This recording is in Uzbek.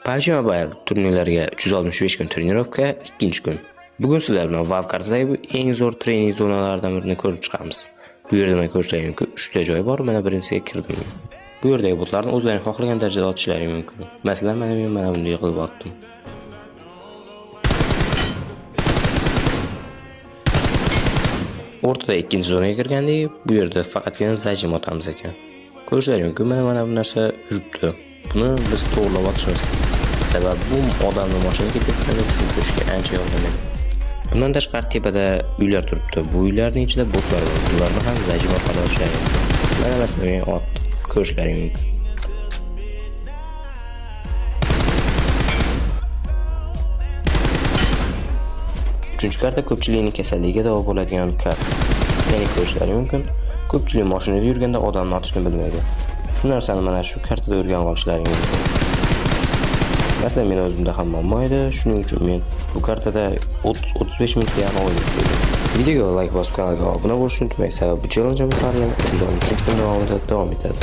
PUBG Mobile turnirlariga 365 kun trenirovka 2-kun. Bugun sizlar bilan WoW kartadagi eng zo'r trening zonalaridan birini ko'rib chiqamiz. Bu yerda men ko'rsatayim mumkin 3 ta joy bor, mana birinchisiga kirdim. Bu yerdagi botlarni o'zlaring xohlagan darajada otishlari mumkin. Masalan, men mana bunday qilib otdim. O'rtada ikkinchi zonaga kirgandik, bu yerda faqatgina zajim otamiz ekan. Ko'rishlaring mumkin, mana bu narsa yuribdi. Buni biz to'g'rilab otishimiz kerak. Sababi bu odamni mashinaga ketganda tushib turishga ancha yordam beradi. Bundan tashqari tepada uylar turibdi. Bu uylarning ichida botlar bor. Ularni ham zajim orqali otishlari mumkin. Mana masalan men otdim. Ko'rishlaring mumkin. Uchinchi karta ko'pchilikning kasalligiga davo bo'ladigan karta. Ya'ni ko'rishlaring mumkin, ko'pchilik mashinada yurganda odamni otishni bilmaydi. Shu narsani mana shu kartada o'rganib olishlaring mumkin. Masalan, men o'zimda ham muammo edi, shuning uchun men bu kartada 30-35 minutga ham o'ynab ko'rdim. Videoga like bosib kanalga obuna bo'lishni unutmang, sababi bu challenge hali 313 kun davomida davom etadi.